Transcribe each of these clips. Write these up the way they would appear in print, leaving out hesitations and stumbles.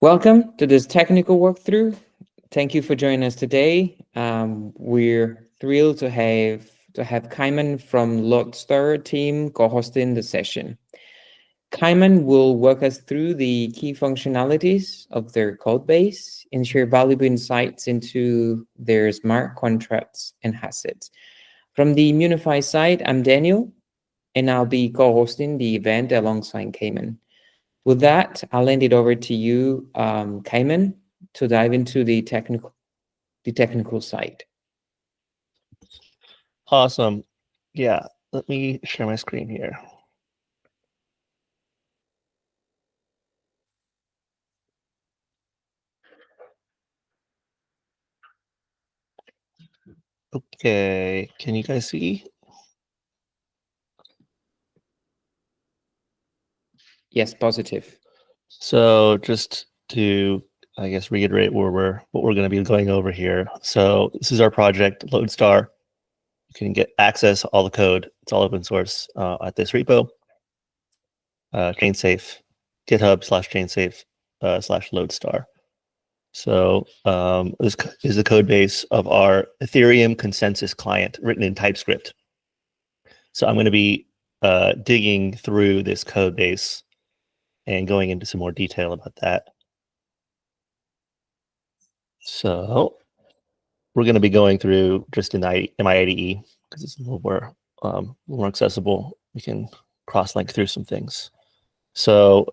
Welcome to this technical walkthrough. Thank you for joining us today. We're thrilled to have Cayman from Lodestar team co-hosting the session. Cayman will walk us through the key functionalities of their code base and share valuable insights into their smart contracts and assets. From the Immunify side, I'm Daniel, and I'll be co-hosting the event alongside Cayman. With that, I'll hand it over to you, Cayman, to dive into the technical side. Awesome. Yeah, let me share my screen here. Okay, can you guys see? Yes, positive. So just to, I guess, reiterate what we're going to be going over here. So this is our project, Lodestar. You can get access all the code. It's all open source at this repo. ChainSafe, GitHub/ChainSafe/Lodestar. So this is the code base of our Ethereum consensus client written in TypeScript. So I'm going to be digging through this code base and going into some more detail about that. So we're going to be going through just in my IDE because it's a little more accessible. We can cross-link through some things. So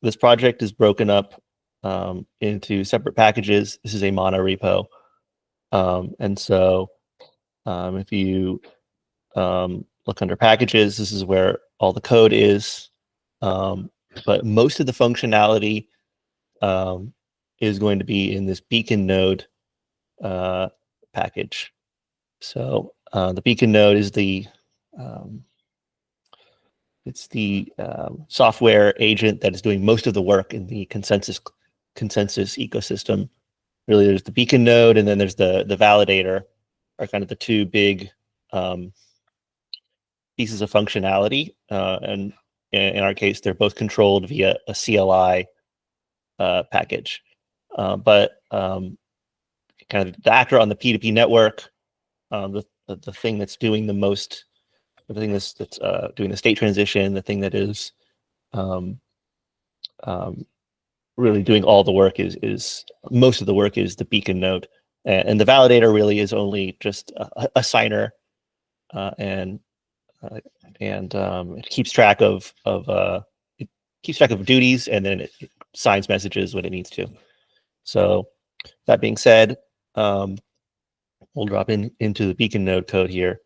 this project is broken up into separate packages. This is a mono repo. And so if you look under packages, this is where all the code is. But most of the functionality is going to be in this beacon node package. So the beacon node is the software agent that is doing most of the work in the consensus ecosystem. Really, there's the beacon node, and then there's the validator, are kind of the two big pieces of functionality. And in our case, they're both controlled via a CLI package. But kind of the actor on the P2P network, the thing that's doing the most, the thing that's doing the state transition, the thing that is really doing all the work is most of the work is the beacon node, and the validator really is only just a signer, and it keeps track of duties, and then it signs messages when it needs to. So that being said, we'll drop into the beacon node code here.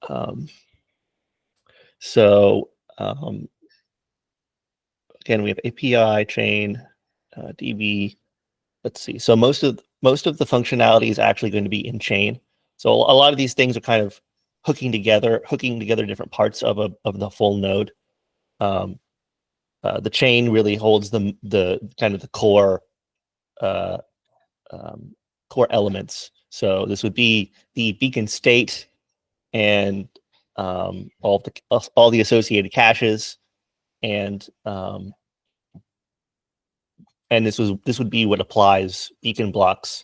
Again, we have API chain, DB. Let's see. So most of the functionality is actually going to be in chain. So a lot of these things are kind of hooking together different parts of the full node. The chain really holds the kind of the core elements. So this would be the beacon state and all the associated caches, and this would be what applies beacon blocks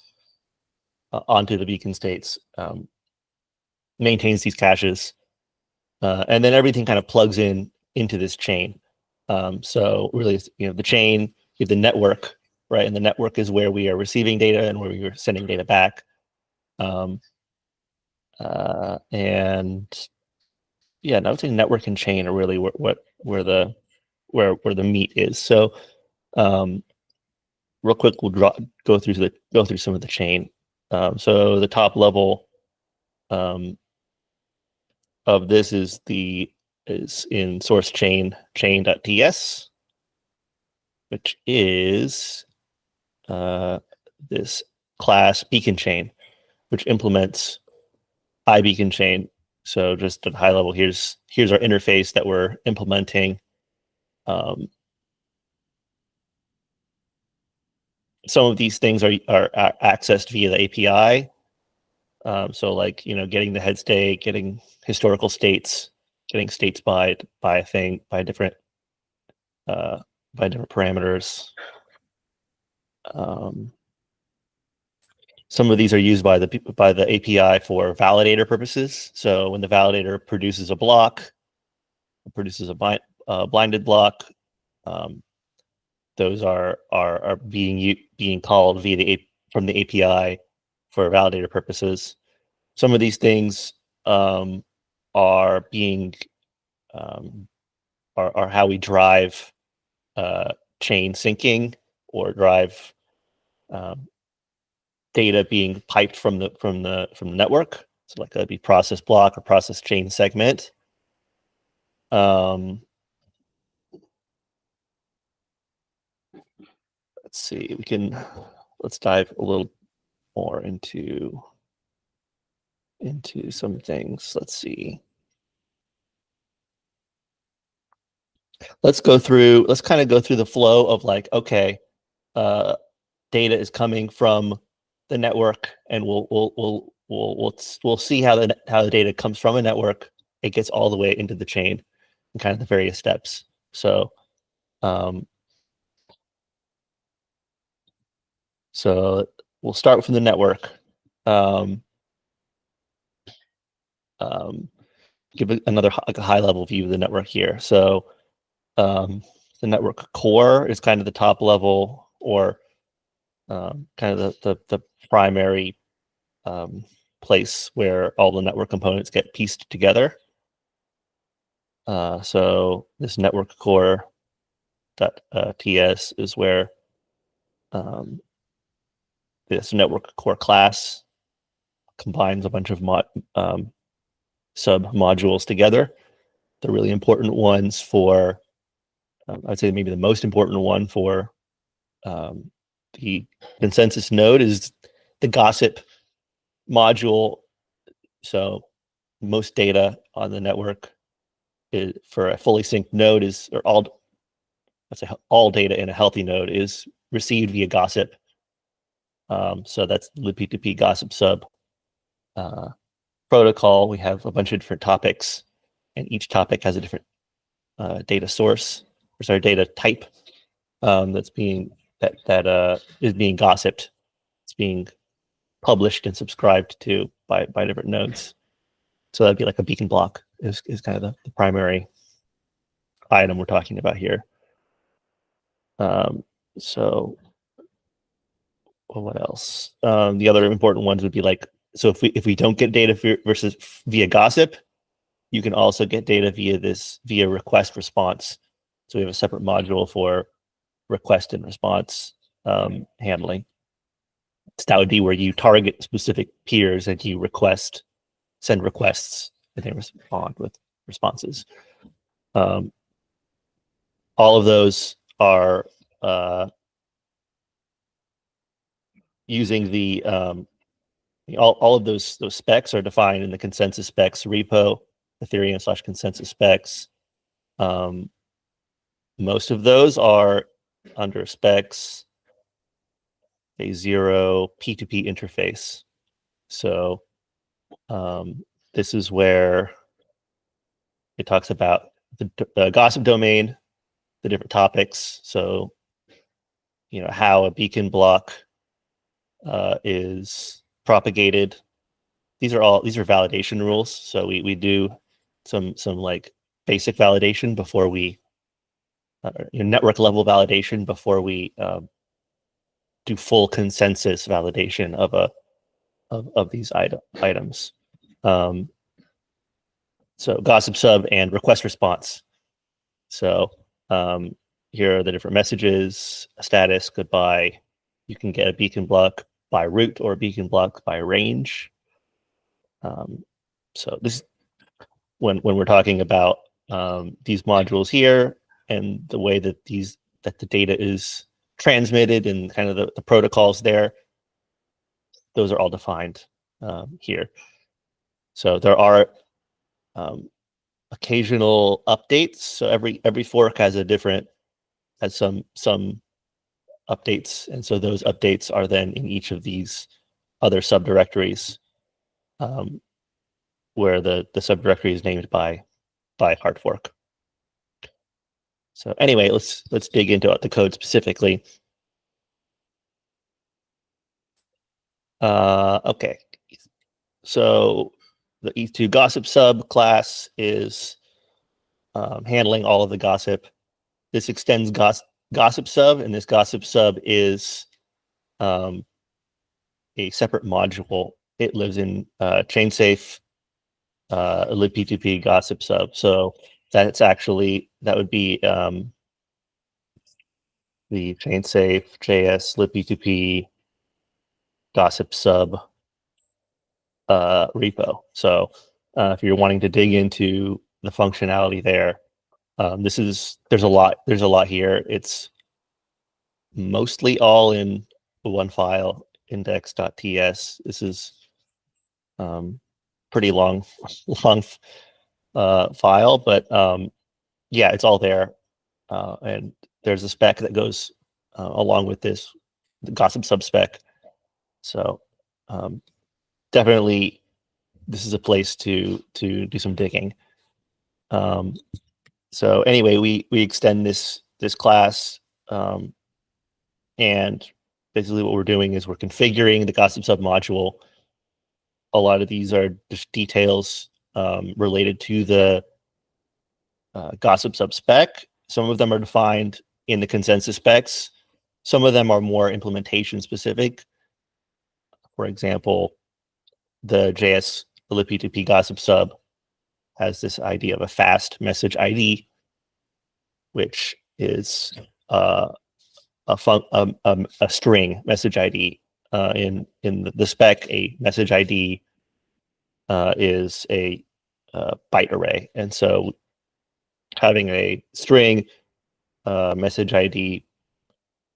onto the beacon states, maintains these caches, and then everything kind of plugs into this chain. So really, the chain, you have the network, right? And the network is where we are receiving data and where we are sending data back. And yeah, I would say network and chain are really where the meat is. So real quick, we'll go through some of the chain. So the top level of this is in source chain.ts, which is this class beacon chain, which implements iBeacon chain. So just at high level, here's our interface that we're implementing. Some of these things are accessed via the API. So like, getting the head state, getting historical states, getting states by different parameters. Some of these are used by the API for validator purposes. So when the validator produces a block, produces a blinded block, those are being called via from the API for validator purposes. Some of these things are being are how we drive chain syncing or drive data being piped from the network. So like that'd be process block or process chain segment. Let's see, let's dive a little more into some things. Let's see. Let's kind of go through the flow of like, okay, data is coming from the network, and we'll see how the data comes from a network. It gets all the way into the chain, and kind of the various steps. So, so we'll start from the network. Give another like a high level view of the network here. So, the network core is kind of the top level, or kind of the primary place where all the network components get pieced together. So this network core .ts is where this network core class combines a bunch of sub modules together. The really important ones for, I'd say maybe the most important one for the consensus node is the gossip module. So most data on the network for a fully synced node all data in a healthy node is received via gossip. So that's the P2P GossipSub protocol. We have a bunch of different topics, and each topic has a different data source, or sorry, data type is being gossiped. It's being published and subscribed to by different nodes. So that'd be like a beacon block is kind of the primary item we're talking about here. So what else? The other important ones would be like, so if we don't get data versus via gossip, you can also get data via request response. So we have a separate module for request and response handling. So that would be where you target specific peers and you send requests, and they respond with responses. All of those are using the all of those specs are defined in the consensus specs repo, Ethereum /consensus specs. Most of those are under specs a 0 P2P interface. So this is where it talks about the gossip domain, the different topics. So, how a beacon block is propagated. These are validation rules. So we do some like basic validation before we network level validation before we do full consensus validation of these items. So GossipSub and request response. So here are the different messages: a status, goodbye. You can get a beacon block by route or a beacon block by range. So this, when we're talking about these modules here and the way that the data is transmitted and kind of the protocols there, those are all defined here. So there are occasional updates. So every fork has some updates, and so those updates are then in each of these other subdirectories, where the subdirectory is named by hard fork. So anyway, let's dig into the code specifically. Okay. So the ETH2 GossipSub class is handling all of the gossip. This extends GossipSub, and this GossipSub is a separate module. It lives in ChainSafe libp2p GossipSub. So that's actually, that would be the ChainSafe JS libp2p GossipSub repo. So if you're wanting to dig into the functionality there, there's a lot here. It's mostly all in one file, index.ts. This is pretty long file, but yeah, it's all there. And there's a spec that goes along with this, the GossipSub spec. So definitely this is a place to do some digging. So anyway, we extend this class, and basically what we're doing is we're configuring the GossipSub module. A lot of these are just details related to the GossipSub spec. Some of them are defined in the consensus specs. Some of them are more implementation specific. For example, the JS libp2p GossipSub has this idea of a fast message ID, which is a string message ID. In the spec, a message ID is a byte array, and so having a string message ID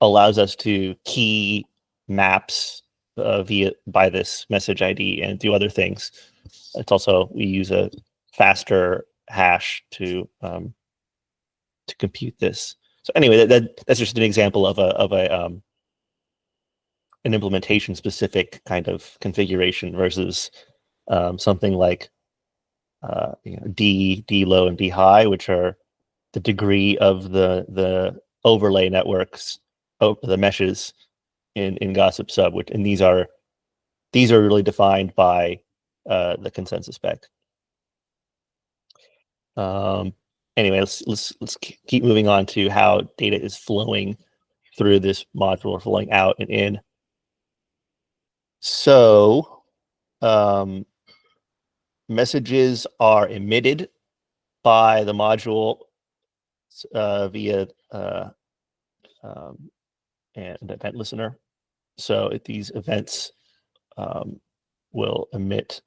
allows us to key maps by this message ID and do other things. It's also, we use a faster hash to compute this. So anyway, that's just an example of an implementation specific kind of configuration versus something like D low and D high, which are the degree of the overlay networks, the meshes in GossipSub, and these are really defined by the consensus spec. Anyway, let's keep moving on to how data is flowing through this module, flowing out and in. So messages are emitted by the module via an event listener. So these events will emit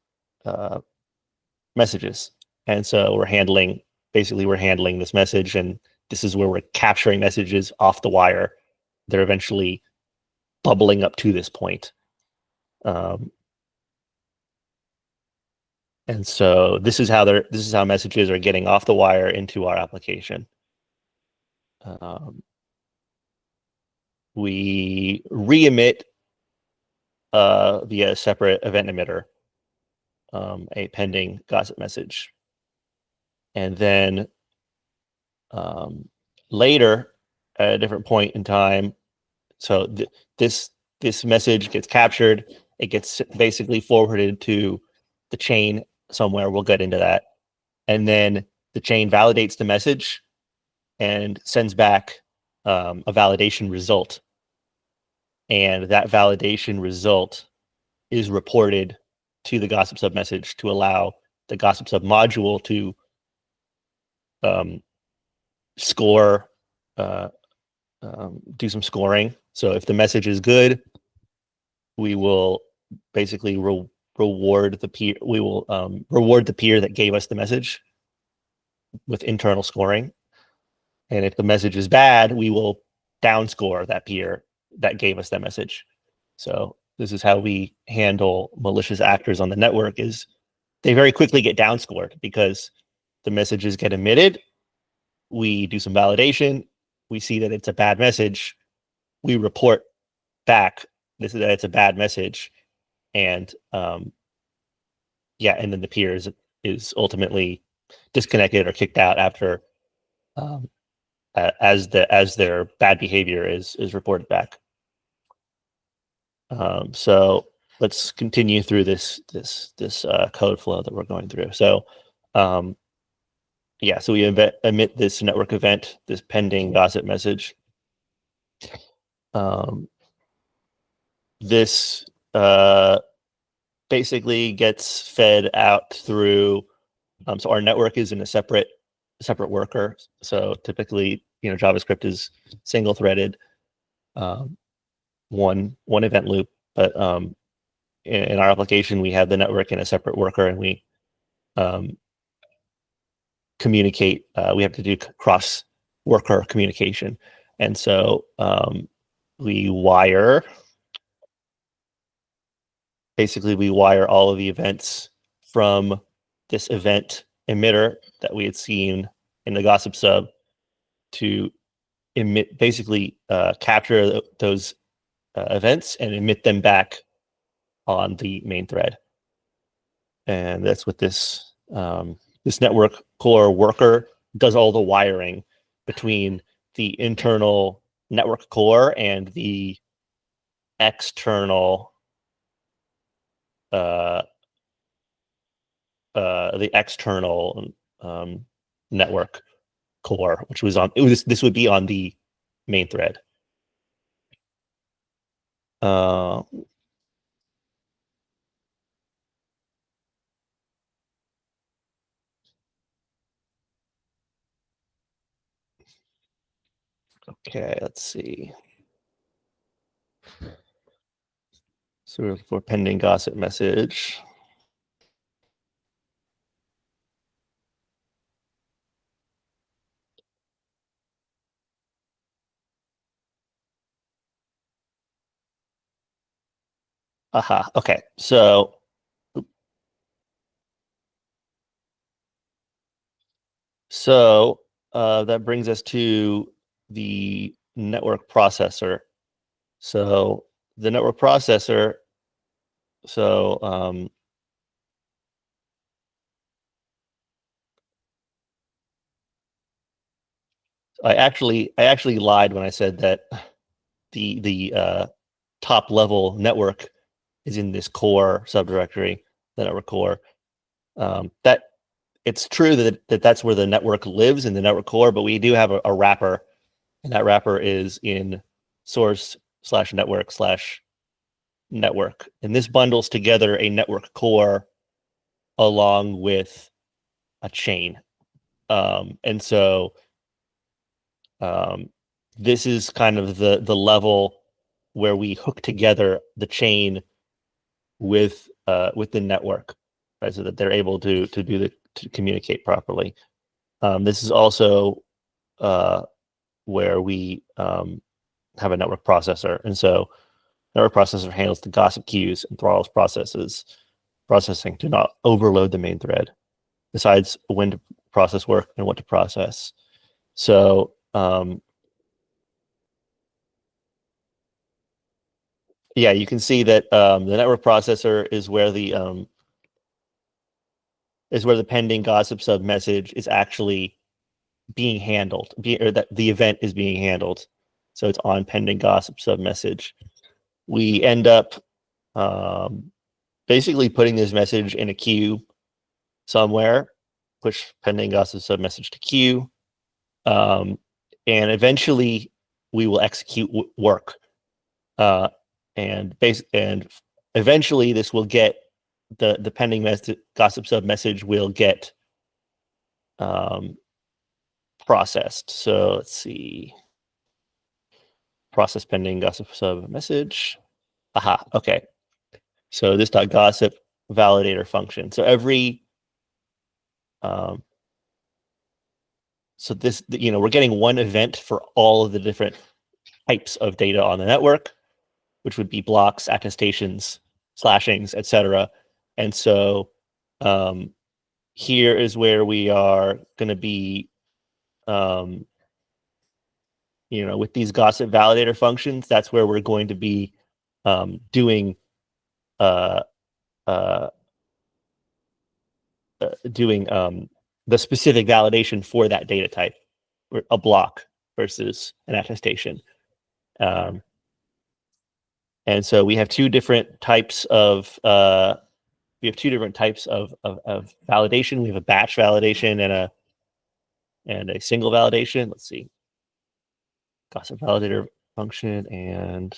messages. And so we're handling this message, and this is where we're capturing messages off the wire. They're eventually bubbling up to this point. And so this is how messages are getting off the wire into our application. We re-emit via a separate event emitter a pending gossip message. And then later, at a different point in time, so this message gets captured. It gets basically forwarded to the chain somewhere. We'll get into that. And then the chain validates the message and sends back a validation result. And that validation result is reported to the GossipSub message to allow the GossipSub module to score, do some scoring. So if the message is good, we will basically reward the peer. We will reward the peer that gave us the message with internal scoring. And if the message is bad, we will downscore that peer that gave us that message. So this is how we handle malicious actors on the network. Is they very quickly get downscored because the messages get emitted. We do some validation. We see that it's a bad message. We report back that it's a bad message, and yeah, and then the peer is ultimately disconnected or kicked out after as their bad behavior is reported back. So let's continue through this code flow that we're going through. So yeah, so we emit this network event, this pending gossip message. This basically gets fed out through. So our network is in a separate worker. So typically, JavaScript is single threaded, one event loop. But in our application, we have the network in a separate worker, and we communicate. We have to do cross worker communication, and so we wire. Basically, we wire all of the events from this event emitter that we had seen in the GossipSub to emit, basically capture those events and emit them back on the main thread. And that's what this this network core worker does, all the wiring between the internal network core and the external network core, which was on this would be on the main thread. Okay, let's see. So we're looking for pending gossip message. Aha, okay. So that brings us to the network processor. So the network processor, I actually lied when I said that the top level network is in this core subdirectory, the network core. That it's true that that's where the network lives, in the network core, but we do have a wrapper, and that wrapper is in source/network/network, and this bundles together a network core along with a chain. And so this is kind of the level where we hook together the chain with the network, right, so that they're able to communicate properly. This is also where we have a network processor, and so network processor handles the gossip queues and throttles processing to not overload the main thread, decides when to process work and what to process. So yeah, you can see that the network processor is where the pending GossipSub message is actually being handled, or that the event is being handled. So it's on pending GossipSub message. We end up basically putting this message in a queue somewhere, push pending GossipSub message to queue, and eventually we will execute work. And eventually this will get the pending GossipSub message will get processed. So let's see. Process pending GossipSub message. Aha, okay. So this .gossip validator function. So every so this, we're getting one event for all of the different types of data on the network, which would be blocks, attestations, slashings, etc. And so here is where we are going to be, with these gossip validator functions. That's where we're going to be doing the specific validation for that data type, a block versus an attestation. And so we have two different types of validation. We have a batch validation and a single validation. Let's see, gossip validator function and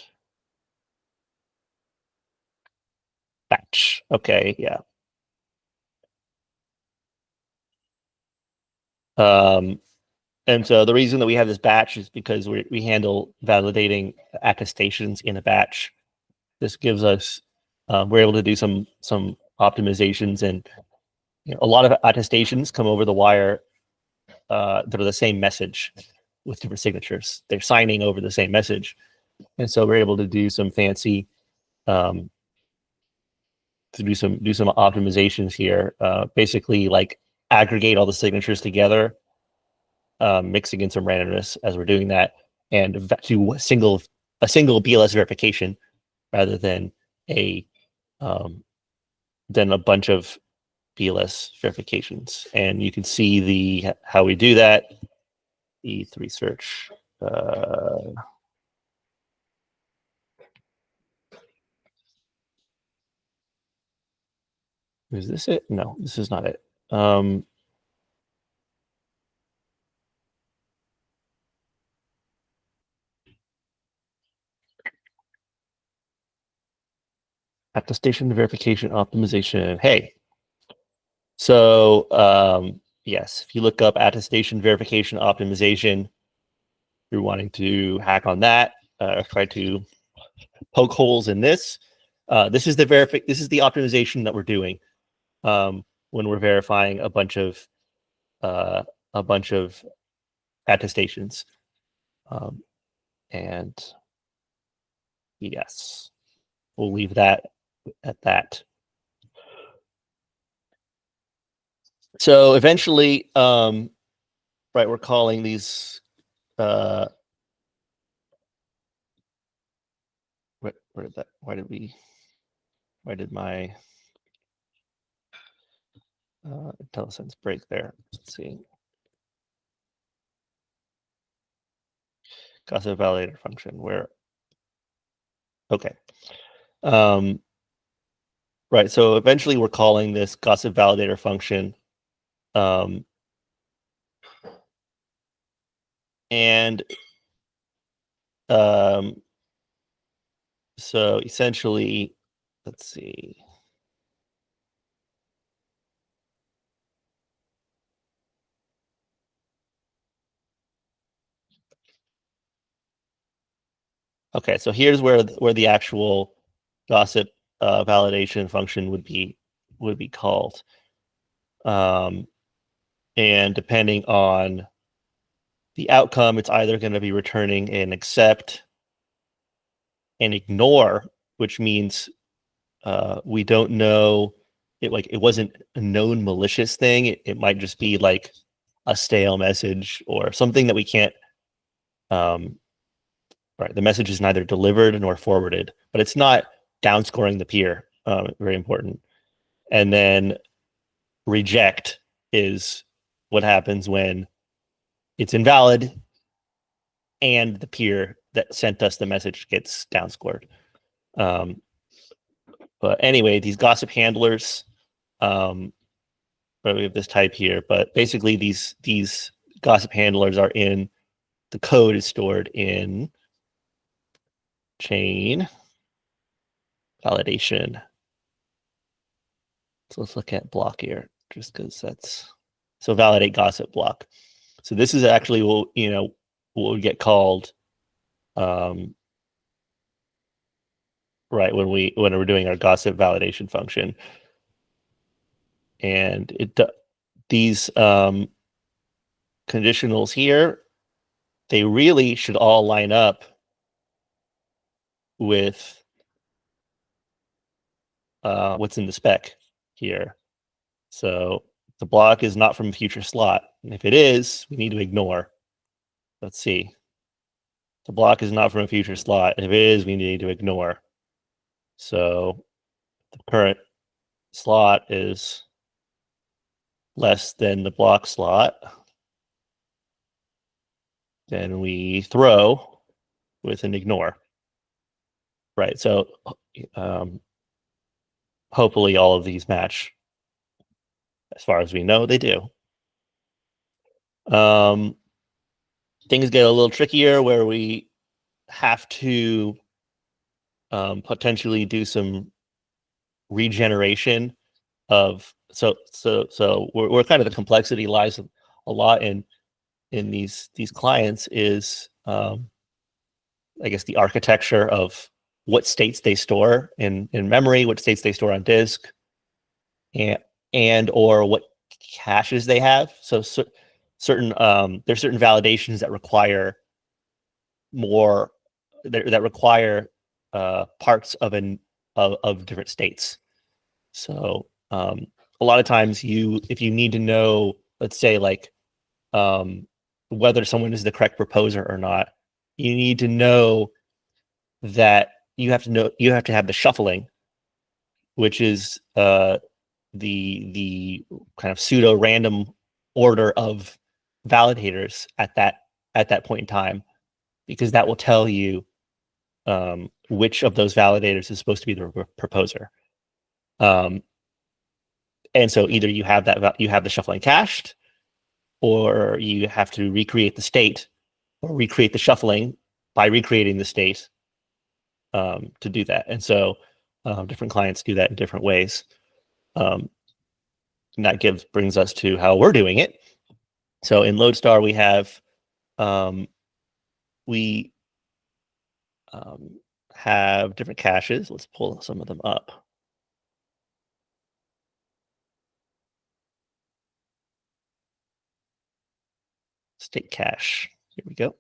batch. Okay, yeah. And so the reason that we have this batch is because we handle validating attestations in a batch. This gives us we're able to do some optimizations, and a lot of attestations come over the wire that are the same message with different signatures. They're signing over the same message, and so we're able to do some fancy to do some optimizations here. Basically, like aggregate all the signatures together, mixing in some randomness as we're doing that, and do a single BLS verification rather than a bunch of BLS verifications. And you can see how we do that. E3 search. Is this it? No, this is not it. Attestation verification optimization. Hey. So yes, if you look up attestation verification optimization, you're wanting to hack on that, try to poke holes in this. This is the optimization that we're doing when we're verifying a bunch of attestations. And yes, we'll leave that at that. So eventually, right, we're calling these. Where did that? Why did my IntelliSense break there? Let's see. Gossip validator function. Where? Okay. Right. So eventually, we're calling this gossip validator function. And so essentially, let's see. Okay, so here's where the actual gossip validation function would be called. And depending on the outcome, it's either going to be returning an accept and ignore, which means we don't know it wasn't a known malicious thing. It might just be like a stale message or something that we can't right, the message is neither delivered nor forwarded, but it's not downscoring the peer. Very important. And then reject is what happens when it's invalid and the peer that sent us the message gets downscored. But anyway, these gossip handlers, but we have this type here, but basically these gossip handlers are in, the code is stored in chain validation. So let's look at block here, just because that's, so validate gossip block. So this is actually what would get called, right, when we're doing our gossip validation function. And these conditionals here, they really should all line up with what's in the spec here. So the block is not from a future slot. And if it is, we need to ignore. Let's see. The block is not from a future slot. And if it is, we need to ignore. So the current slot is less than the block slot. Then we throw with an ignore. right? So hopefully all of these match. As far as we know, they do. Things get a little trickier where we have to potentially do some regeneration of so we're kind of the complexity lies a lot in these clients is I guess the architecture of what states they store in memory, what states they store on disk, and or what caches they have. So certain there's certain validations that require more that require parts of of different states. So a lot of times if you need to know, let's say like whether someone is the correct proposer or not, you need to know that you have to have the shuffling, which is the kind of pseudo random order of validators at that point in time, because that will tell you which of those validators is supposed to be the proposer. And so either you have the shuffling cached, or you have to recreate the state or recreate the shuffling by recreating the state to do that. And so different clients do that in different ways. And that brings us to how we're doing it. So in Lodestar, we have have different caches. Let's pull some of them up. State cache. Here we go.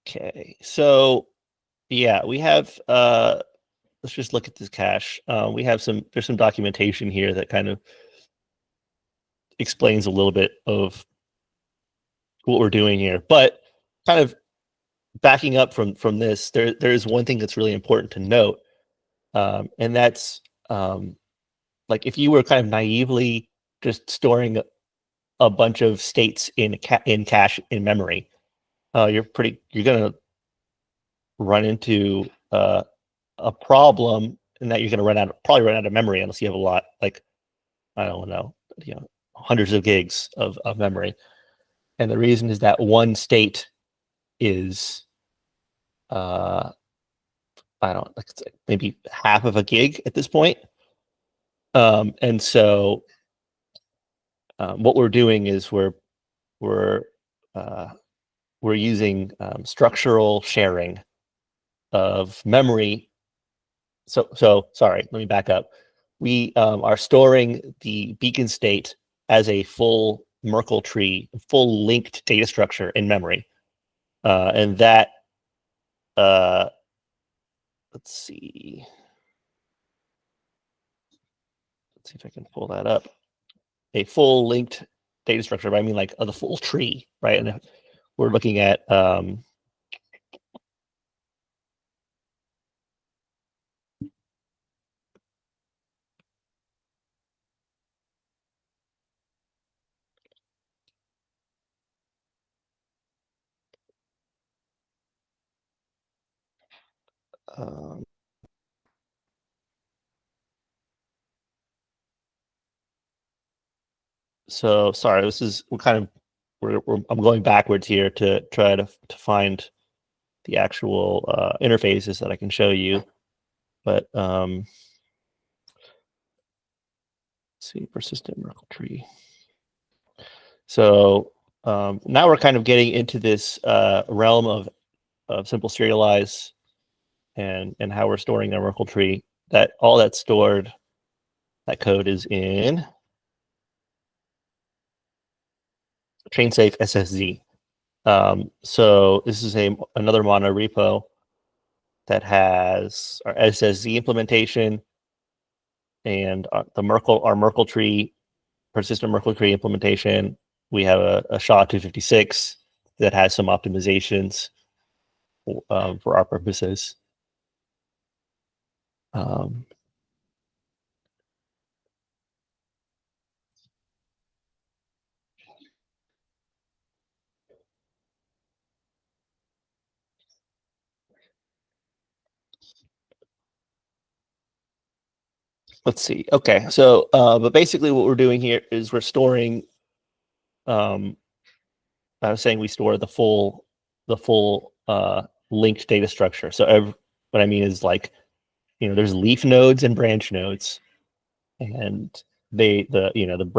Okay, so yeah, we have let's just look at this cache. We have there's some documentation here that kind of explains a little bit of what we're doing here, but kind of backing up from this, there is one thing that's really important to note, and that's like if you were kind of naively just storing a bunch of states in cache in memory, you're gonna run into a problem in that you're gonna probably run out of memory unless you have a lot, like I don't know, hundreds of gigs of memory. And the reason is that one state is I don't like it's maybe half of a gig at this point. And so what we're doing is we're using structural sharing of memory. So sorry, let me back up. We are storing the beacon state as a full Merkle tree, full linked data structure in memory, and that let's see if I can pull that up. A full linked data structure, but I mean like the full tree, right? And we're looking at so sorry, this is I'm going backwards here to try to find the actual interfaces that I can show you, but let's see, persistent Merkle tree. So now we're kind of getting into this realm of simple serialize and how we're storing our Merkle tree. That all that's stored, that code is in ChainSafe SSZ. So this is another mono repo that has our SSZ implementation and our Merkle tree, persistent Merkle tree implementation. We have a SHA-256 that has some optimizations for our purposes. let's see. Okay, so but basically what we're doing here is we're storing. I was saying we store the full linked data structure. So what I mean is, like, there's leaf nodes and branch nodes, and the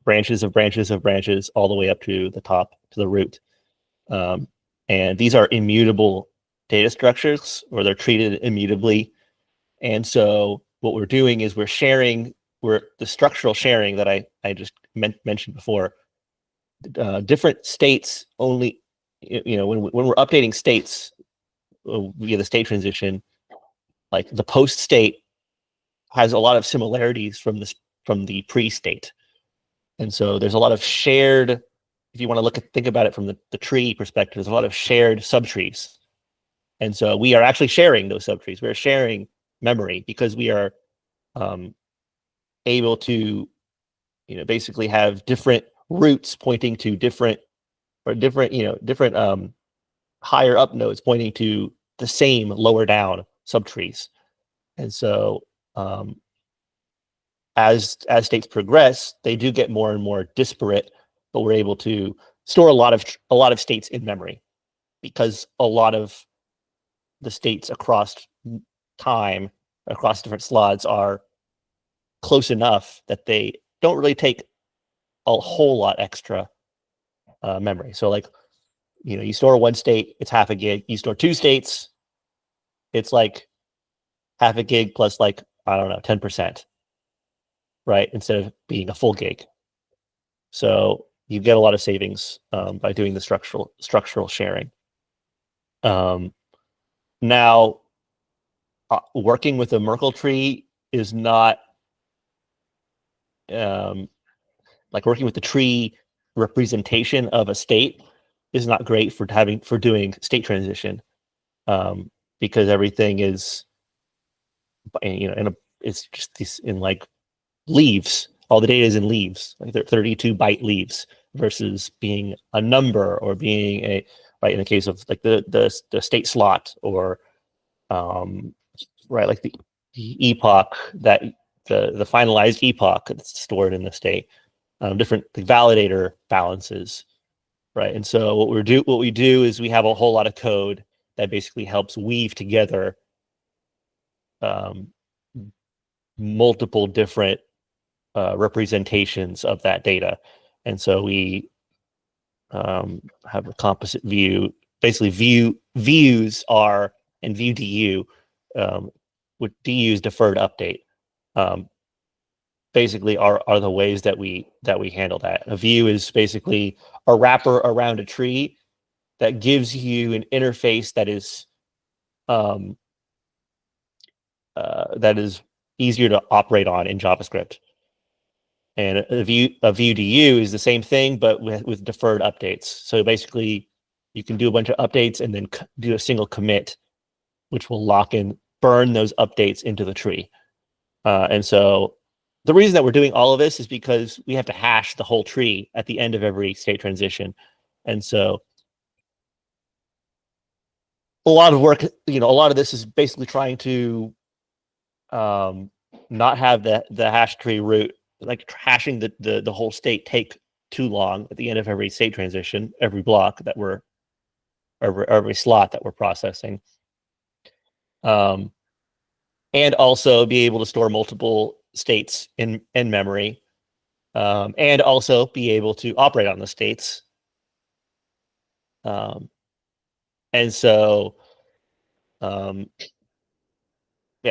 branches of branches of branches all the way up to the top, to the root. And these are immutable data structures, or they're treated immutably. And so what we're doing is we're the structural sharing that I just mentioned before. Different states only, when we're updating states via the state transition, like the post state has a lot of similarities from the pre-state. And so there's a lot of shared, if you want to think about it from the tree perspective, there's a lot of shared subtrees. And so we are actually sharing those subtrees. We're sharing memory because we are able to, basically have different roots pointing to different higher up nodes pointing to the same lower down subtrees. And so as states progress, they do get more and more disparate, but we're able to store a lot of states in memory, because a lot of the states across time, across different slots, are close enough that they don't really take a whole lot extra memory. So, like, you store one state, it's half a gig. You store two states, it's like half a gig plus, like, I don't know, 10%, right? Instead of being a full gig. So you get a lot of savings by doing the structural sharing. Now, working with a Merkle tree is not like working with the tree representation of a state is not great for doing state transition, because everything is, it's just in like leaves. All the data is in leaves, like they're 32 byte leaves, versus being a number, or being right, in the case of like the state slot, or right, like the epoch, that the finalized epoch that's stored in the state, different validator balances, right? And so what we do is we have a whole lot of code that basically helps weave together multiple different representations of that data. And so we have a composite view. Basically, views are, and view du, with du's deferred update, basically are the ways that we handle that. A view is basically a wrapper around a tree that gives you an interface that is easier to operate on in JavaScript. And a view du is the same thing, but with deferred updates. So basically, you can do a bunch of updates and then do a single commit, which will burn those updates into the tree. And so the reason that we're doing all of this is because we have to hash the whole tree at the end of every state transition. And so a lot of work, a lot of this is basically trying to not have the hash tree root, like hashing the whole state, take too long at the end of every state transition, every block that every slot that we're processing. And also be able to store multiple states in memory, and also be able to operate on the states. And so, yeah,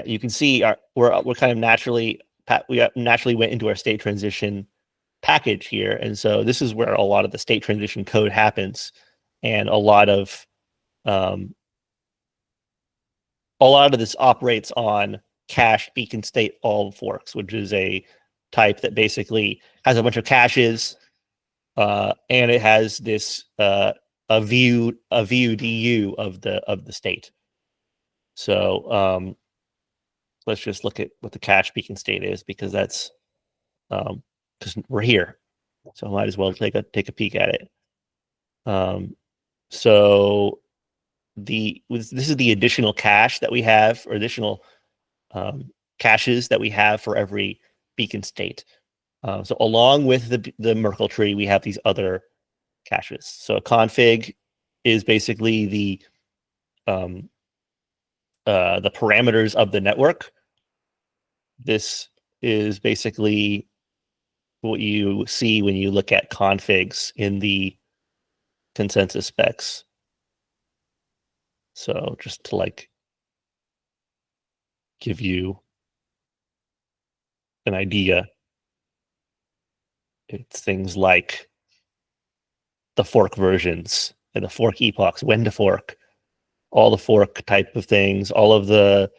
you can see we're kind of naturally went into our state transition package here, and so this is where a lot of the state transition code happens, and a lot of this operates on cached beacon state all forks, which is a type that basically has a bunch of caches, and it has this a view du of the state. So let's just look at what the cached beacon state is, because that's because we're here, so I might as well take a peek at it. So this is the additional cache that we have, or additional caches that we have for every beacon state. So along with the Merkle tree, we have these other caches. So a config is basically the parameters of the network. This is basically what you see when you look at configs in the consensus specs. So just to like give you an idea, it's things like the fork versions and the fork epochs, when to fork, all the fork type of things, all of the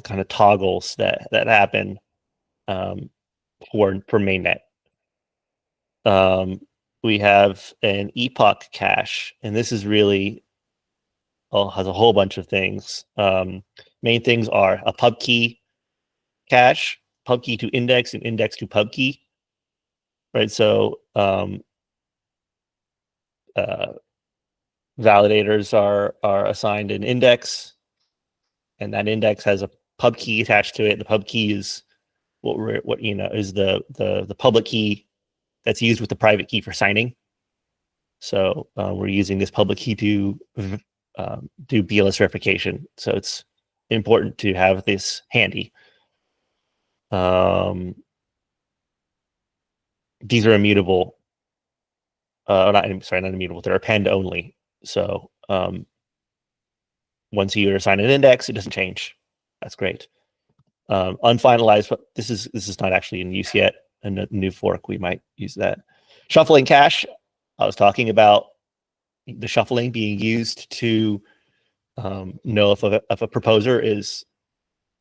kind of toggles that happen for mainnet. We have an epoch cache, and this is really has a whole bunch of things. Main things are a pub key cache, pub key to index, and index to pub key. Right, so validators are assigned an index, and that index has a pub key attached to it. The pub key is is the public key that's used with the private key for signing. So we're using this public key to do BLS verification. So it's important to have this handy. These are immutable. Not immutable. They're append only. So once you assign an index, it doesn't change. That's great. Unfinalized, but this is not actually in use yet. In a new fork, we might use that. Shuffling cache. I was talking about the shuffling being used to know if a proposer is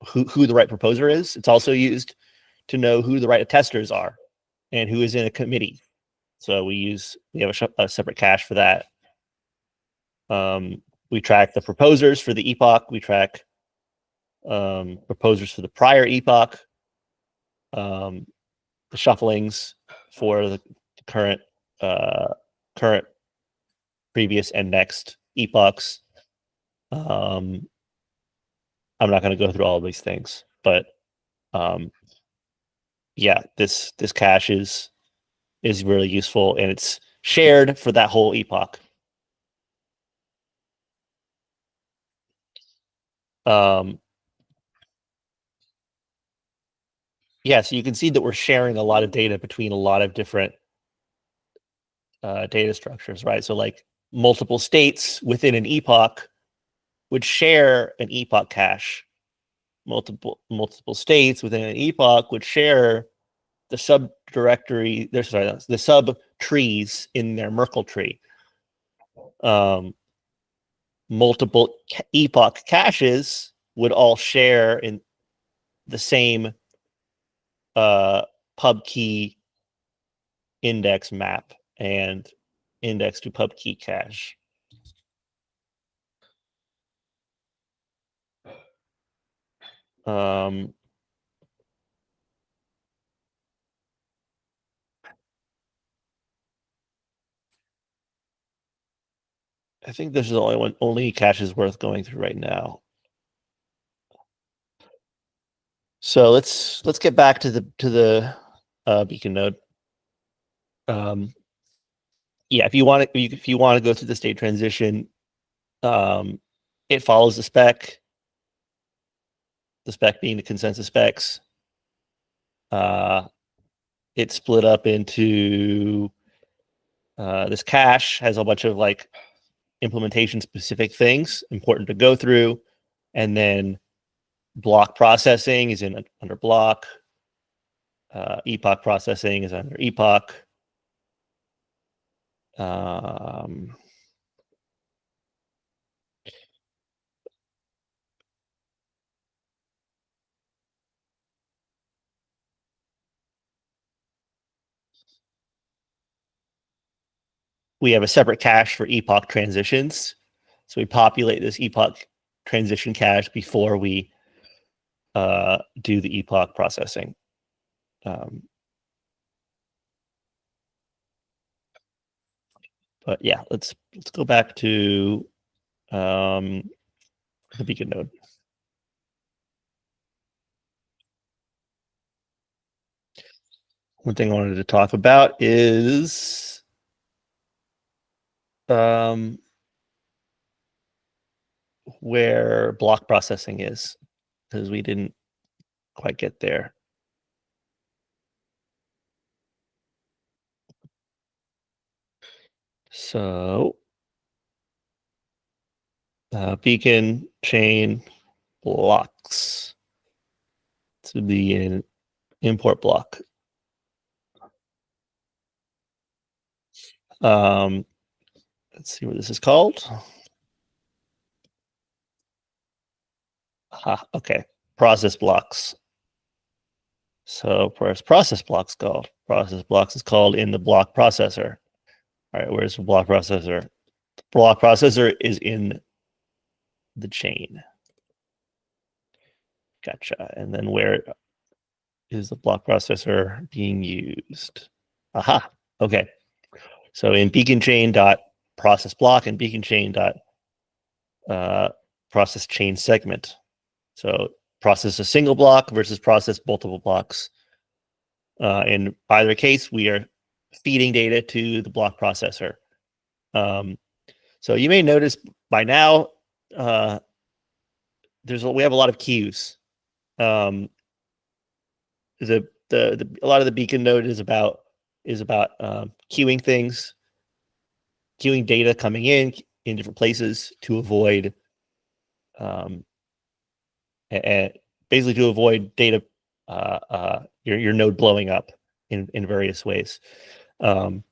who the right proposer is. It's also used to know who the right attesters are and who is in a committee. So we have a separate cache for that. We track the proposers for the epoch. We track proposers for the prior epoch. The shufflings for the current, previous, and next epochs. I'm not going to go through all of these things, but yeah, this cache is really useful, and it's shared for that whole epoch. Yeah, so you can see that we're sharing a lot of data between a lot of different data structures, right? So like multiple states within an epoch would share an epoch cache. Multiple states within an epoch would share the subdirectory, the sub trees in their Merkle tree. Multiple epoch caches would all share in the same pub key index map and index to pub key cache. I think this is the only cache is worth going through right now. So let's get back to the beacon node. Yeah, if you want to go through the state transition, it follows the spec. The spec being the consensus specs. It's split up into this cache has a bunch of like implementation specific things important to go through, and then block processing is under block. Epoch processing is under epoch. We have a separate cache for epoch transitions. So we populate this epoch transition cache before we do the epoch processing. But yeah, let's go back to the beacon node. One thing I wanted to talk about is where block processing is, because we didn't quite get there. So beacon chain blocks to be an import block. Let's see what this is called. Aha, okay, process blocks. So where's process blocks called? Process blocks is called in the block processor. All right, where's the block processor? The block processor is in the chain. Gotcha. And then where is the block processor being used? Aha, okay. So in beacon chain dot process block and beacon chain dot process chain segment. So process a single block versus process multiple blocks. In either case, we are feeding data to the block processor. So you may notice by now, we have a lot of queues. A lot of the beacon node is about queuing things, queuing data coming in different places to avoid, and basically to avoid data, your node blowing up in various ways. And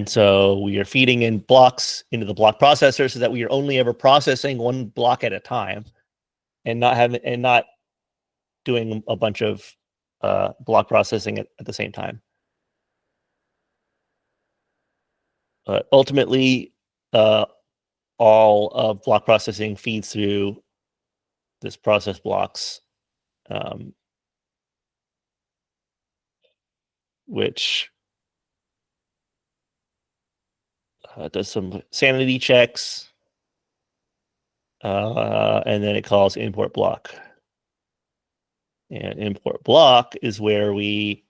so we are feeding in blocks into the block processor so that we are only ever processing one block at a time, and not doing a bunch of block processing at the same time. But ultimately, all of block processing feeds through this process blocks, which does some sanity checks, and then it calls import block. And import block is where we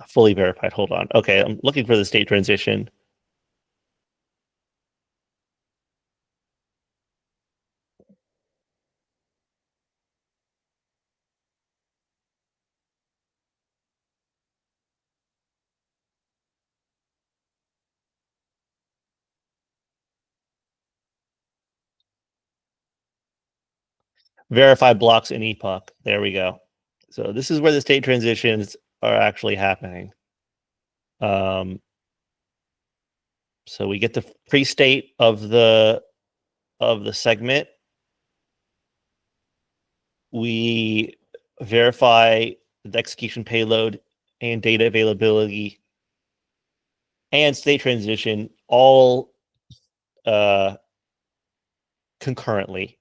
fully verified. Hold on. Okay, I'm looking for the state transition. Verified blocks in epoch. There we go. So this is where the state transitions are actually happening. So we get the pre-state of the segment. We verify the execution payload and data availability and state transition all concurrently,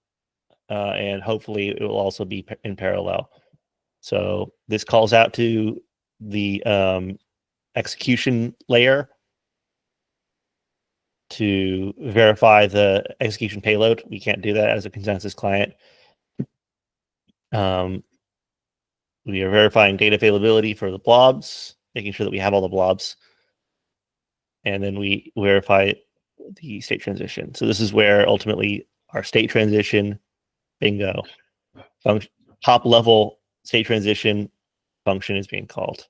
and hopefully it will also be in parallel. So this calls out to the execution layer to verify the execution payload. We can't do that as a consensus client. We are verifying data availability for the blobs, making sure that we have all the blobs. And then we verify the state transition. So this is where ultimately our state transition, bingo, top level state transition function is being called.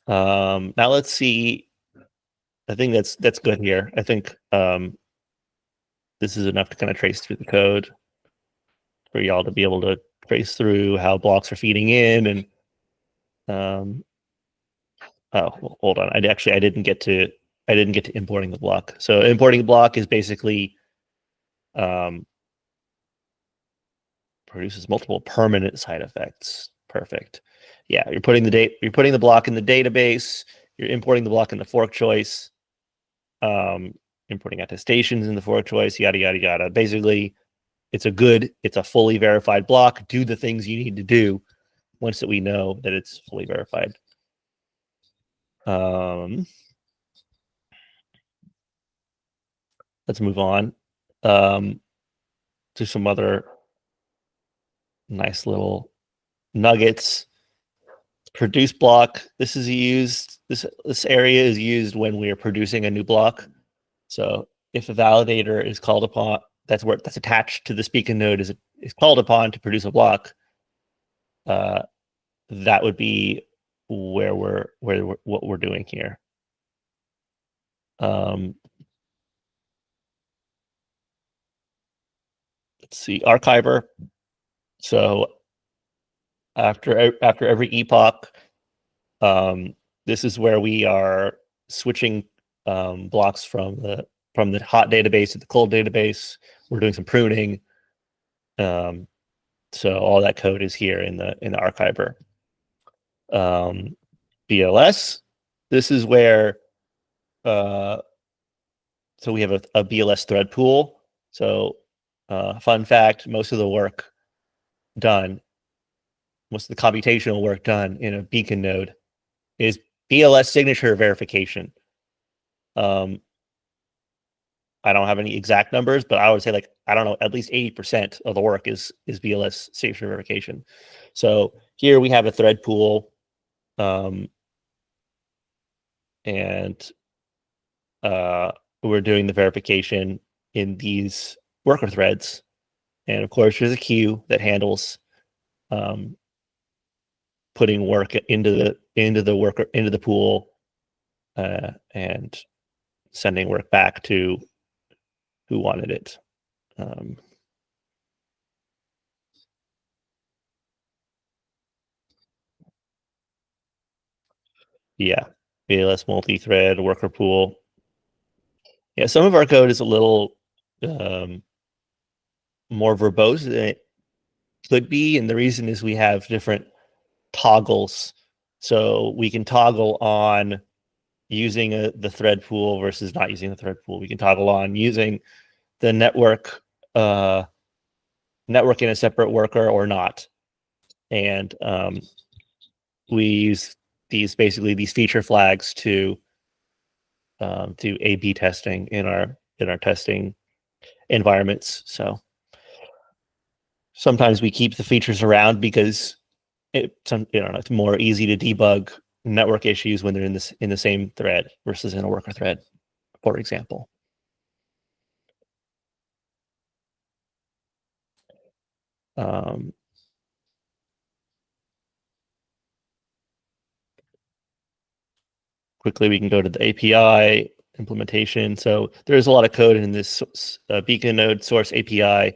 Now let's see. I think that's good here. I think this is enough to kind of trace through the code for y'all to be able to trace through how blocks are feeding in. And oh, well, hold on. I didn't get to importing the block. So importing the block is basically produces multiple permanent side effects. Perfect. Yeah, you're putting the block in the database. You're importing the block in the fork choice. Importing attestations in the fork choice. Yada yada yada. Basically, it's a fully verified block. Do the things you need to do once that we know that it's fully verified. Let's move on to some other nice little nuggets. Produce block. This is used. This area is used when we are producing a new block. So if a validator is called upon, that's attached to this beacon node is called upon to produce a block. That would be what we're doing here. Let's see, archiver. So after every epoch, this is where we are switching blocks from the hot database to the cold database. We're doing some pruning. So all that code is here in the archiver. BLS. This is where so we have a BLS thread pool. So fun fact, most of the computational work done in a beacon node is BLS signature verification. I don't have any exact numbers, but I would say, like, I don't know, at least 80% of the work is BLS signature verification. So here we have a thread pool, and we're doing the verification in these worker threads. And of course, there's a queue that handles putting work into the pool and sending work back to who wanted it. Yeah, BLS multi-thread worker pool. Yeah, some of our code is a little more verbose than it could be, and the reason is we have different toggles. So we can toggle on using the thread pool versus not using the thread pool. We can toggle on using the network in a separate worker or not. And we use these feature flags to do A/B testing in our testing environments. So sometimes we keep the features around because it's more easy to debug network issues when they're in the same thread versus in a worker thread, for example. Quickly, we can go to the API implementation. So there's a lot of code in this beacon node source API.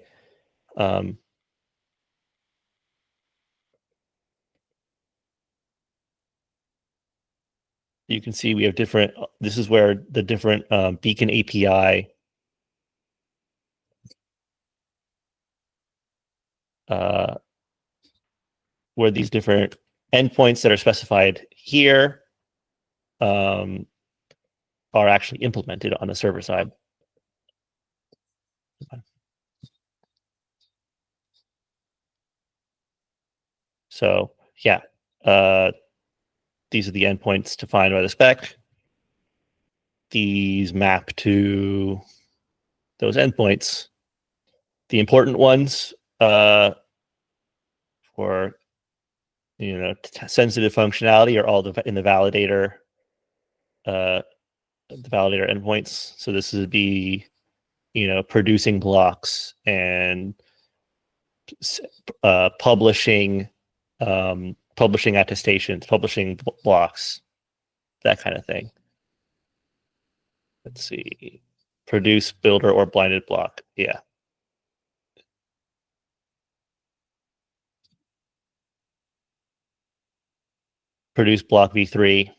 You can see we have different, this is where the different beacon API where these different endpoints that are specified here are actually implemented on the server side. So yeah, these are the endpoints defined by the spec. These map to those endpoints. The important ones for sensitive functionality are all in the validator endpoints. So this would be producing blocks and publishing attestations, publishing blocks, that kind of thing. Let's see, produce, builder, or blinded block. Yeah. Produce block v3,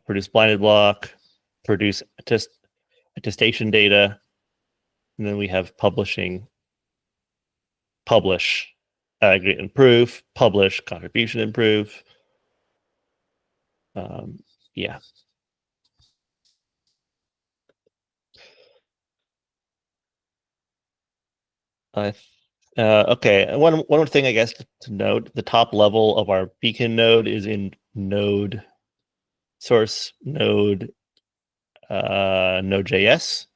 produce blinded block, produce attestation data, and then we have publishing, publish, aggregate and proof, publish, contribution and proof. Yeah. I Okay, one more thing I guess to note: the top level of our beacon node is in node source node Node.js.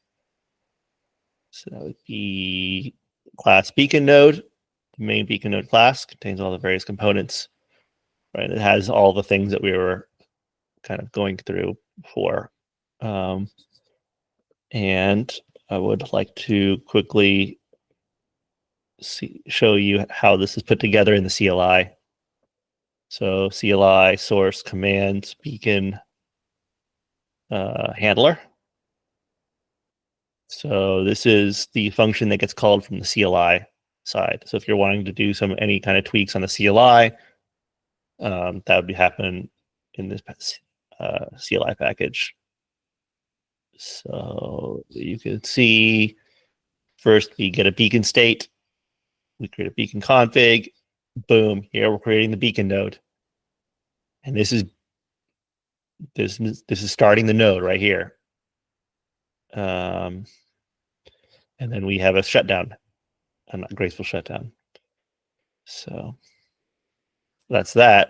So that would be class beacon node. The main beacon node class contains all the various components. Right, it has all the things that we were kind of going through before. And I would like to quickly show you how this is put together in the CLI. So CLI source commands beacon handler. So this is the function that gets called from the CLI side. So if you're wanting to do any kind of tweaks on the CLI, that would be happening in this CLI package. So you can see first we get a beacon state, we create a beacon config, boom, here we're creating the beacon node. And this is starting the node right here. And then we have a shutdown, a graceful shutdown. So that's that.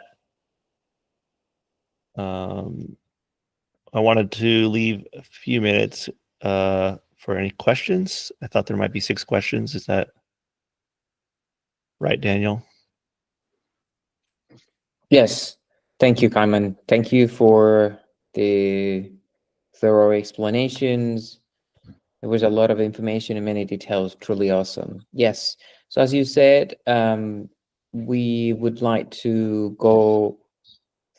I wanted to leave a few minutes for any questions. I thought there might be 6 questions. Is that right, Daniel? Yes. Thank you, Cayman. Thank you for the thorough explanations. There was a lot of information and many details. Truly awesome. Yes. So as you said, we would like to go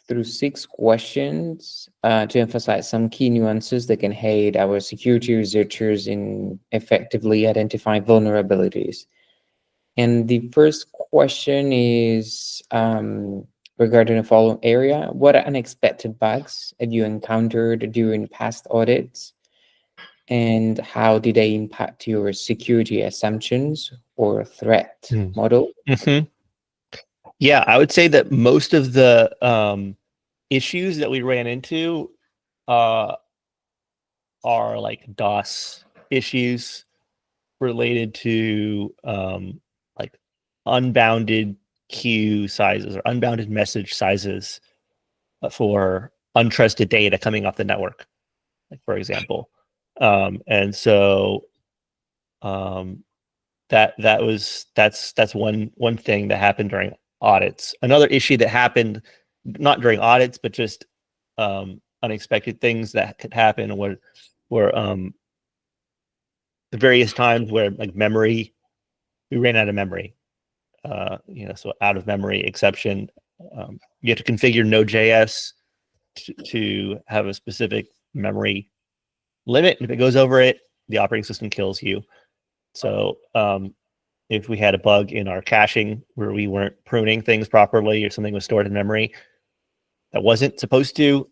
through 6 questions to emphasize some key nuances that can aid our security researchers in effectively identifying vulnerabilities. And the first question is regarding the following area. What unexpected bugs have you encountered during past audits? And how did they impact your security assumptions or threat model? Mm-hmm. Yeah, I would say that most of the issues that we ran into are like DOS issues related to like unbounded queue sizes or unbounded message sizes for untrusted data coming off the network, like for example. And so that's one thing that happened during audits. Another issue that happened not during audits, but just unexpected things that could happen were the various times where like memory, we ran out of memory. So out of memory exception. You have to configure Node.js to have a specific memory limit. If it goes over it, the operating system kills you. So if we had a bug in our caching where we weren't pruning things properly or something was stored in memory that wasn't supposed to,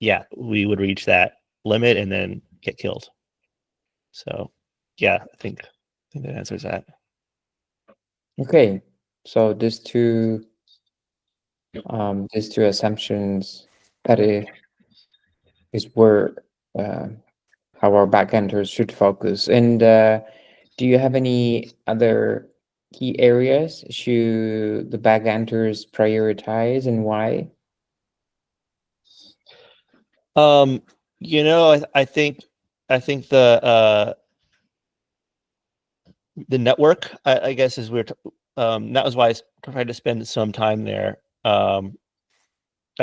yeah, we would reach that limit and then get killed. So yeah, I think that answers that. Okay, so these two assumptions that is where how our backenders should focus. And do you have any other key areas should the backenders prioritize and why? I think the network, I guess, is weird. That was why I tried to spend some time there. I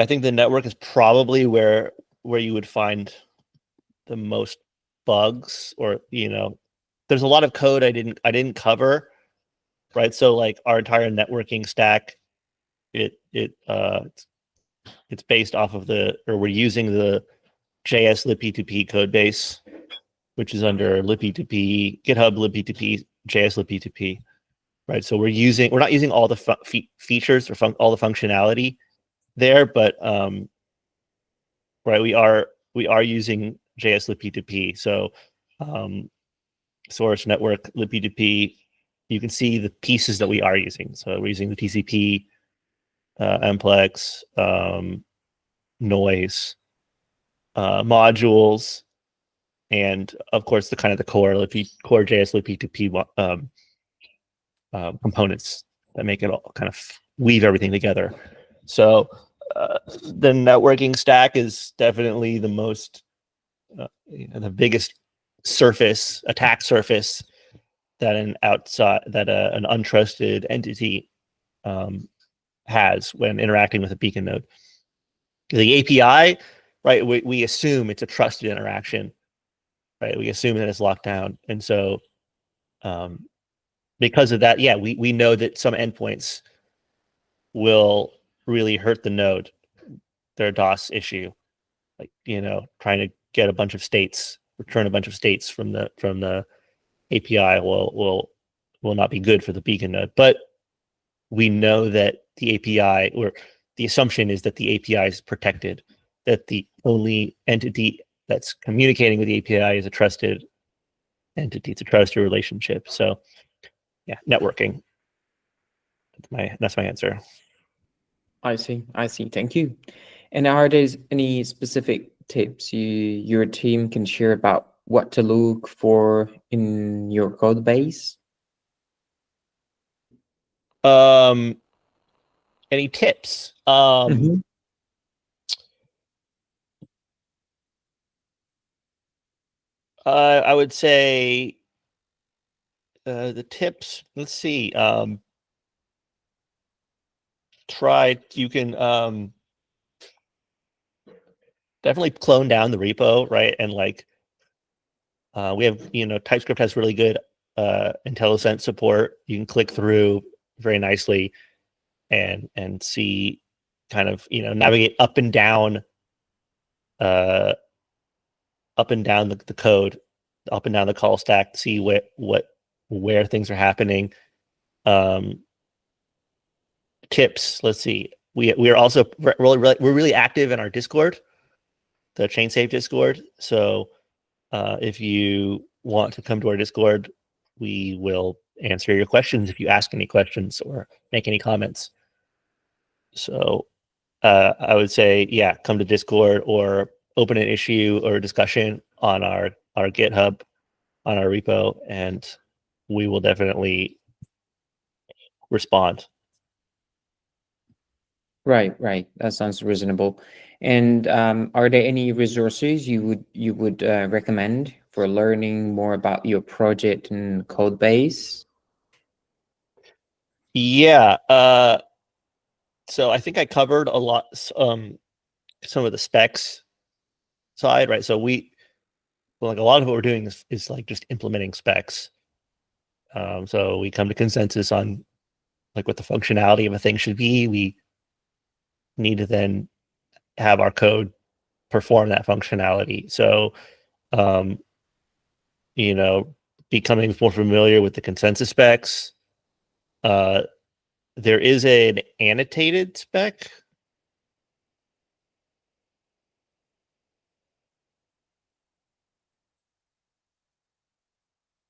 think the network is probably where you would find the most bugs, or there's a lot of code I didn't cover, right? So like our entire networking stack, it's based off of we're using the JS libp2p code base, which is under libp2p, GitHub libp2p, JS libp2p, right? So we're not using all the features or all the functionality there, but right, we are using JS libp2p. So source network libp2p, you can see the pieces that we are using. So we're using the TCP, Mplex, noise, modules, and of course the core JS libp2p components that make it all kind of weave everything together. So the networking stack is definitely the most, the biggest attack surface that an untrusted entity has when interacting with a beacon node. The API, right? We assume it's a trusted interaction, right? We assume that it's locked down, and so because of that, yeah, we know that some endpoints will really hurt the node. Their DOS issue, like trying to get a bunch of states, return a bunch of states from the API will not be good for the beacon node. But we know that the API, or the assumption is that the API is protected, that the only entity that's communicating with the API is a trusted entity. It's a trusted relationship. So yeah, networking. That's my answer. I see. Thank you. And are there any specific tips your team can share about what to look for in your code base? Any tips? I would say the tips. Let's see. You can definitely clone down the repo, right? And like we have, TypeScript has really good IntelliSense support. You can click through very nicely and see kind of navigate up and down the code, up and down the call stack, see where things are happening. Tips. Let's see. We are also we're really active in our Discord, the ChainSafe Discord. So if you want to come to our Discord, we will answer your questions if you ask any questions or make any comments. So I would say, yeah, come to Discord or open an issue or a discussion on our GitHub, on our repo, and we will definitely respond. Right. That sounds reasonable. And are there any resources you would recommend for learning more about your project and code base? Yeah. So I think I covered a lot, some of the specs side, right? So a lot of what we're doing is like just implementing specs. So we come to consensus on like what the functionality of a thing should be. We need to then have our code perform that functionality. So, becoming more familiar with the consensus specs. There is an annotated spec.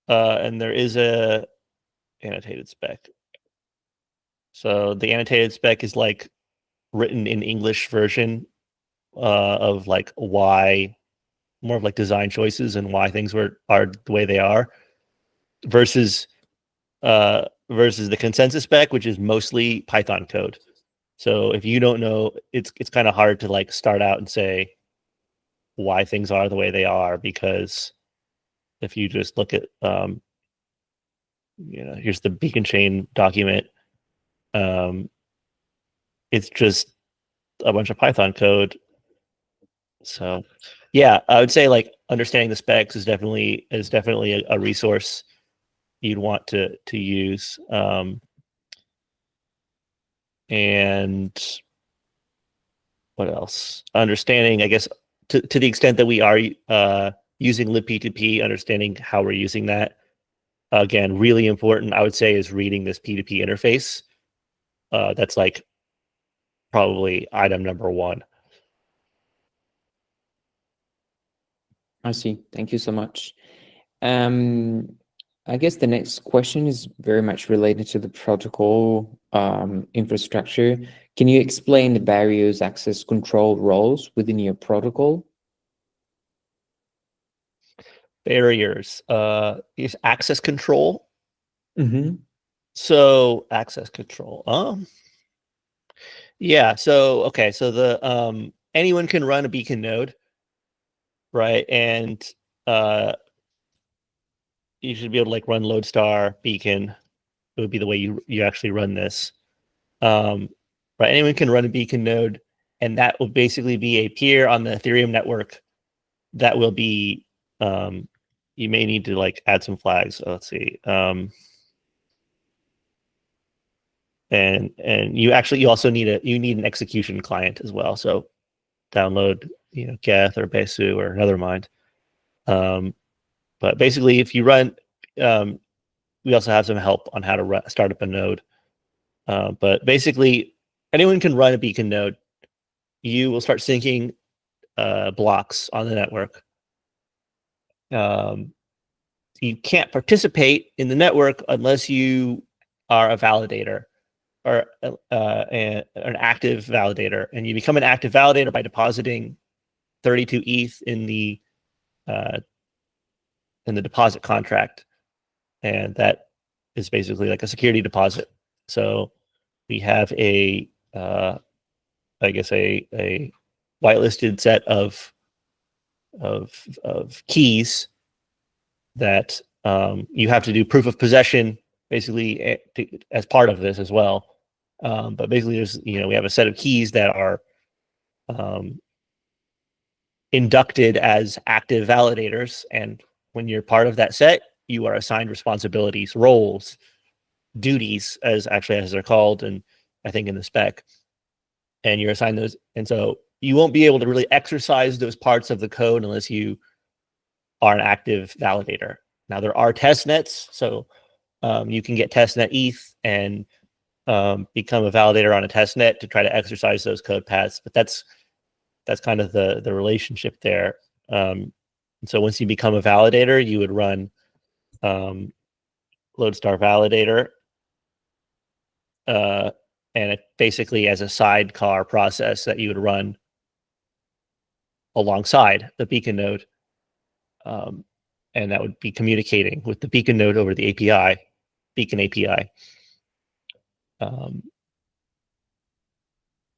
And there is a annotated spec. So the annotated spec is like written in English version of like why, more of like design choices and why things are the way they are, versus the consensus spec, which is mostly Python code. So if you don't know, it's kind of hard to like start out and say why things are the way they are, because if you just look at here's the beacon chain document, it's just a bunch of Python code. So yeah, I would say like understanding the specs is definitely a resource you'd want to use. And what else? Understanding, I guess, to the extent that we are using libp2p, understanding how we're using that. Again, really important, I would say, is reading this P2P interface. That's like probably item number one. I see. Thank you so much. I guess the next question is very much related to the protocol infrastructure. Can you explain the various access control roles within your protocol? Barriers. Is access control. So access control. Yeah. So okay. So the anyone can run a beacon node, right? And you should be able to like run Lodestar beacon. It would be the way you actually run this. Right. Anyone can run a beacon node, and that will basically be a peer on the Ethereum network that will be. You may need to like add some flags. Let's see. And you also need an execution client as well. So download Geth or Besu or another mind. But basically, if you run, we also have some help on how to start up a node. But basically, anyone can run a beacon node. You will start syncing blocks on the network. You can't participate in the network unless you are a validator or an active validator, and you become an active validator by depositing 32 ETH in the deposit contract, and that is basically like a security deposit. So we have a whitelisted set of keys that you have to do proof of possession basically as part of this as well. But basically, we have a set of keys that are inducted as active validators, and when you're part of that set, you are assigned responsibilities, roles, duties, as they're called, and I think in the spec, and you're assigned those, and so you won't be able to really exercise those parts of the code unless you are an active validator. Now there are test nets, so you can get testnet ETH and become a validator on a testnet to try to exercise those code paths, but that's kind of the relationship there. And so once you become a validator, you would run Lodestar Validator, and it basically as a sidecar process that you would run alongside the beacon node, and that would be communicating with the beacon node over the API, beacon API.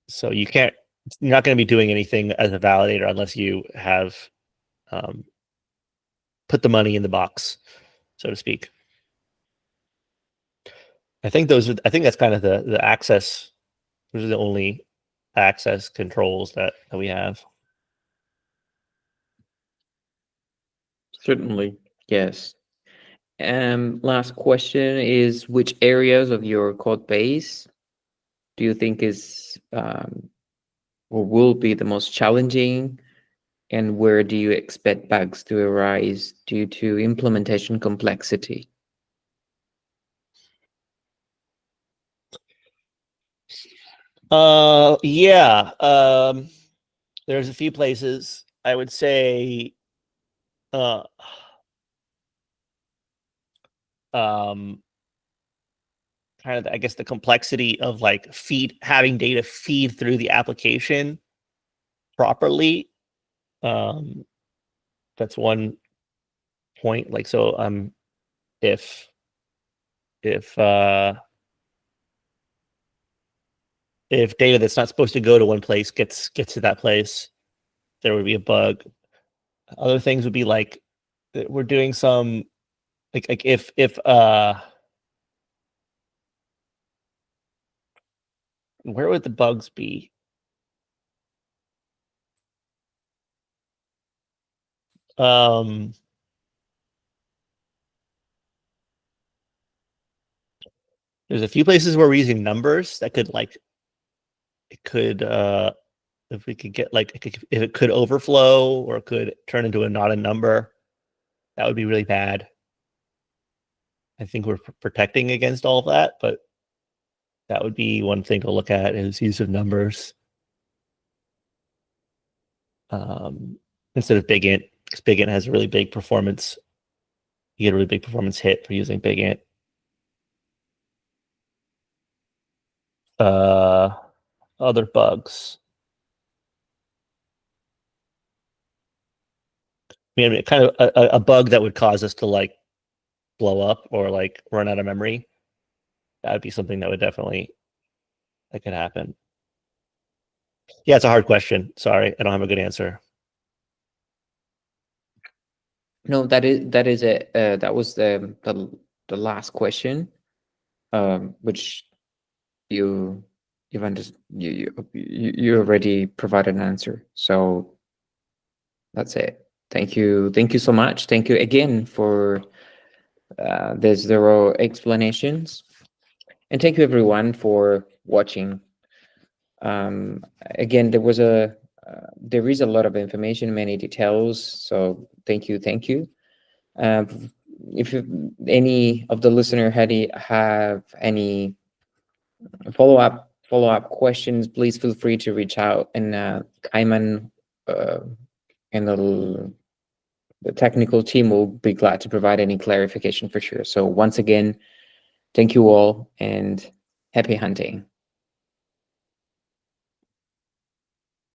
So you're not going to be doing anything as a validator unless you have put the money in the box, so to speak. I think that's kind of the access. Those are the only access controls that we have. Certainly, yes. Last question is, which areas of your code base do you think is or will be the most challenging, and where do you expect bugs to arise due to implementation complexity? Yeah. There's a few places I would say. Kind of, I guess, the complexity of like having data feed through the application properly. That's one point. Like, so if data that's not supposed to go to one place gets to that place, there would be a bug. Other things would be like we're doing some like if where would the bugs be? There's a few places where we're using numbers that could if we could get if it could overflow or it could turn into not a number, that would be really bad. I think we're protecting against all of that, but that would be one thing to look at, is use of numbers instead of big int, because big int has a really big performance. You get a really big performance hit for using big int. Other bugs. I mean, kind of a bug that would cause us to like blow up or like run out of memory that'd be something that could happen. Yeah, it's a hard question. Sorry, I don't have a good answer. No, that is it. That was the last question, which you already provided an answer. So that's it. Thank you so much. Thank you again for the 0 explanations, and thank you everyone for watching. Again, there is a lot of information, many details. So thank you. If any of the listener have any follow-up questions, please feel free to reach out, and Cayman and the technical team will be glad to provide any clarification for sure. So once again, thank you all and happy hunting.